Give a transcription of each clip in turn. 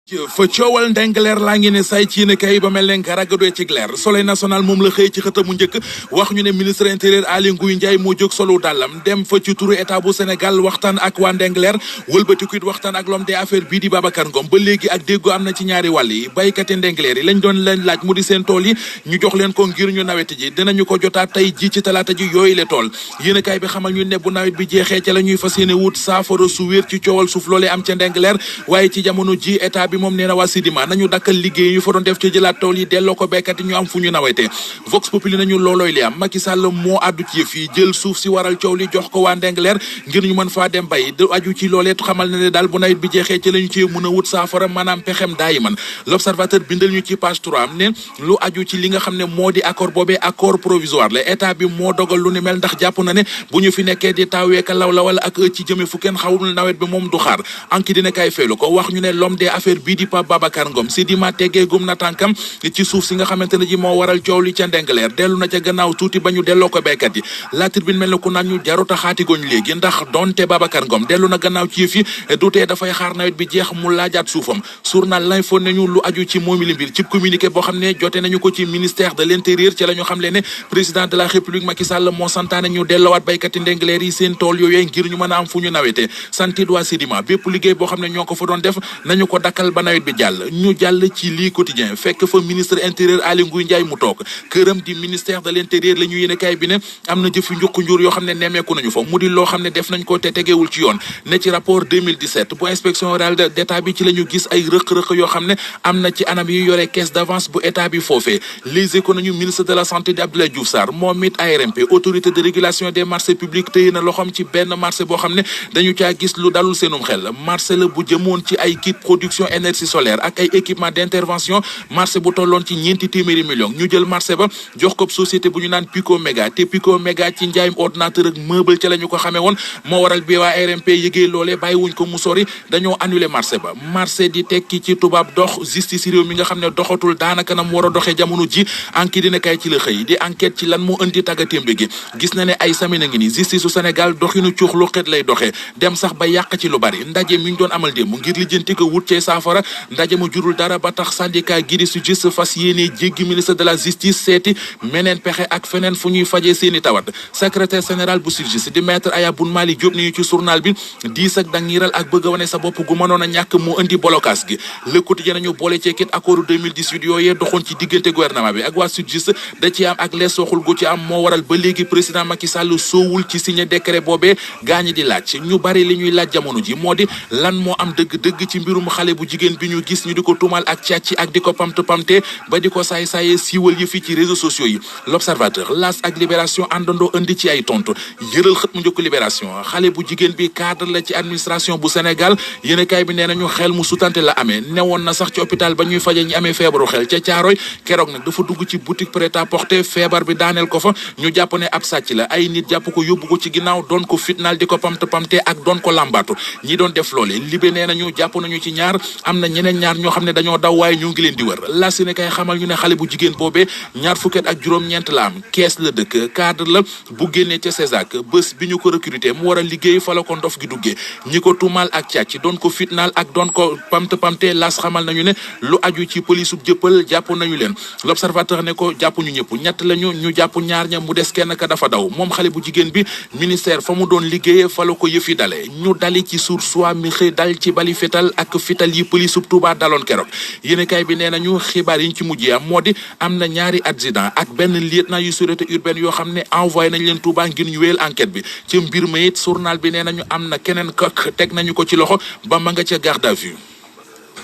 fa coowal Ndingler laa ngi ne say ci ne kay ba mel leen karagadoo ci leer Soleil national moom la xëy ci xëtam mu njëkk wax ñu ne ministre intérieur Aly Ngouille Ndiaye moo jóg solo dàllam dem fa ci turu état bu Sénégal waxtaan ak waa Ndingler wëlbatiku it waxtaan ak l'homme des affaires bii di Babacar Ngom ba léegi ak déggoo am na ci ñaari wàll yi béykati Ndingler yi lañ doon leen laaj mu di seen tool yi ñu jox leen ko ngir ñu nawet ji dinañu ko jotaat tey ji ci talaata ji yooyu le tool yéen kay bi xamal ñu ne bu nawet bi jeexee ca la ñuy fas yéene wut saafara su wér ci coowal suuf loolee am ca Ndingler waaye ci jamono ji état bi moom nee na waa Sidima nañu dakkal liggéey ñu fa doon def ci jëlaat tool yi delloo ko béykat yi ñu am fu ñu nawetee Vox Populi nañu loolooy li am Macky Sall moo àddu ci yëf yi jël suuf si waral coow li jox ko waa Ndingler ngir ñu mën faa dem bay du aju ci loolee xamal na ne daal bu nawet bi jeexee ci lañu ci mën a wut saafara maanaam pexem daayi man L'Observateur bindal ñu ci page 3 am ne lu aju ci li nga xam ne moo di accord boobee accord provisoire la état bi moo dogal lu ni mel ndax jàpp na ne bu ñu fi nekkee di taaweeka law la wala ak ci jëme fu kenn xawul nawet bi moom du xaar anki dina kay feelu ko wax ñu ne l'homme des affaires bii di Babacar Ngom Sidima teggee gum na tànkam ci suuf si nga xamante ne ji moo waral coow li ca Ndingler dellu na ca gannaaw tuuti ba ñu delloo ko béykat yi La Tribune mel na ku naan ñu jaruta xaatigoñ léegi ndax donte Babacar Ngom dellu na gannaaw ci yëf yi dutee dafay xaar nawet bi jeex mu laajaat suufam journal L'Info nañu lu aju ci moomi li mbir ci communiqué boo xam ne jote nañu ko ci ministère de l'intérieur ci la ñu xam le ne président de la république Macky Sall moo santaane ñu delloowaat béykat yi Ndingler yi seen tool yooyu ngir ñu mën a am fu ñu nawetee santit waa Sidima bépp liggéey boo xam ne ñoo ko fa doon def nañu ko dakkal ba nawet bi jàll ñu jàll ci lii quotidien fekk fa ministre intérieur Aly Ngouille Ndiaye mu toog këram di ministère de l'intérieur la ñu yéene kaay bi ne am na jëf yu njukk njur yoo xam ne nemmeeku nañu fa mu di loo xam ne def nañ ko te tegewul ci yoon ne ci rapport 2017 bu inspection générale d'état bi ci la ñu gis ay rëq-rëq yoo xam ne am na ci anam yu yore caisse d'avance bu état bi foofee Les Échos nañu ministre de la santé di Abdoulaye Diouf Sarr moom it ARMP autorité de régulation des marchés publics téye na loxoom ci benn marché boo xam ne dañu caa gis lu dalul seenum xel marché la bu jëmoon ci ay kit production énergie solaire ak ay équipement d'intervention marché bu tolloon ci ñeenti téeméeri millions ñu jël marché ba jox ko société bu ñu naan Pico Méga te Pico Méga ci njaayum ordinateur ak meuble ca la ñu ko xamee woon moo waral bi waa RMP yëgee loolee bàyyiwuñ ko mu sori dañoo annulé marché ba marché di tekki ci tubaab dox justice réew mi nga xam ne doxatul daanaka nam war a doxee jamono ji enquête dina kay ci la xëy di enquête ci lan moo indi tàggatémbe gi gis na ne ay samina ngi ni justice su Sénégal doxinu cuux lu xet lay doxee dem sax ba yàq ci lu bari ndaje mi ñu doon amal démb ngir lijjanti ko wut cee saafara ndaje mu jurul dara ba tax syndicat gi di SYTJUST fas yéene jéggi ministre de la justice seeti meneen pexe ak feneen fu ñuy fajee seeni tawat secrétaire général bu SYTJUST di maître Aya Boun Mali Diop ni ñu ci journal bi diis ak dangiral ak bëgg a wane sa bopp gu mënoon a ñàkk moo indi blocage gi Le Quotidien nañu boole ci kit accord 2018 yooyee doxoon ci diggante gouvernement bi ak waa SYTJUST da ci am ak lees soxul gu ci am moo waral ba léegi président Macky Sall soowul ci signé décret boobee gaañi di laaj ñu bari li ñuy laaj jamono ji moo di lan moo am dëgg-dëgg ci mbirum xale bu jigéen bi ñu gis ñu di ko tumal ak càcc ak di ko pamte ba di ko saay-saaye siiwal yëfi ci réseaux sociaux yi L'Observateur L'As ak Libération àndandoo indi ci ay tontu yëral xët mu njëkk Libération xale bu jigéen bi cadre la ci administration bu Sénégal yéenekaay bi nee nañu xel mu sutante la amee newoon na sax ci hôpital ba ñuy faje ñi amee feebaru xel ca Caaroy keroog nag dafa dugg ci boutique prêt-à-porter feebar bi daaneel ko fa ñu jàpp ne ab sàcc la ay nit jàpp ko yóbbu ko ci ginnaaw doon ko fitnaal di ko pamte ak doon ko làmbaatu ñi doon def loole Libé nee nañu jàpp nañu ci ñaar am na ñeneen ñaar ñoo xam ne dañoo daw waaye ñu ngi leen di wër la si ne kay xamal ñu ne xale bu jigéen boobee ñaar fukket ak juróom-ñeent la am kees la dëkk cadre la bu génnee ca Césac bés bi ñu ko recruter mu war a liggéey fa la ko ndof gi duggee ñi ko tuumaal ak càcc doon ko fitnaal ak doon ko pamte las xamal nañu ne lu aju ci police bu jëppal jàpp nañu leen L'Observateur ne ko jàpp ñu ñëpp ñett lañu ñu jàpp ñaar ña mu des kenn ka dafa daw moom xale bu jigéen bi ministère fa mu doon liggéeyee fa la ko yëfi dale ñu dali ci Source A mi xëy dal ci bali fetal ak fital yi police bu Touba daloon keroog yéenekaay bi nee nañu xibaar yi ñu ci mujjee am moo di am na ñaari adjudant ak benn lieutenant yu sûreté urbaine yoo xam ne envoyé nañ leen Touba ngir ñu wéyal enquête bi ci mbir ma it journal bi nee nañu am na keneen kak teg nañu ko ci loxo ba ma nga ca garde à vue.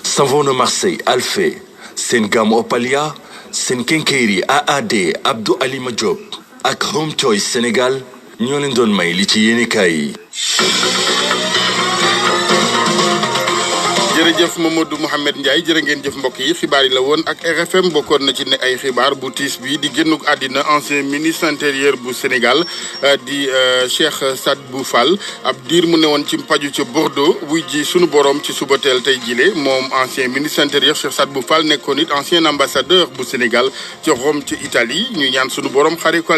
Savon de Marseille Alphé seen gamme Opalia seen kenkeyri AAD Abdou Alima Diop ak Home Choice Sénégal ñoo leen doon may li ci yéenekaay yi. jërëjëf Mamadou Mouhamed Ndiaye jërë ngeen jëf mbokk yi xibaar yi la woon ak RFM bokkoon na ci ne ay xibaar bu tiis bi di génnuk àddina ancien ministre intérieur bu Sénégal di Cheikh Sadibou Fall ab diir mu ne woon ci paju ca Bordeaux wuy ji sunu borom ci suba teel tey jile moom ancien ministre intérieur Cheikh Sadibou Fall nekkoon it ancien ambassadeur bu Sénégal ci Rome ci Italie ñu ñaan sunu borom xare ko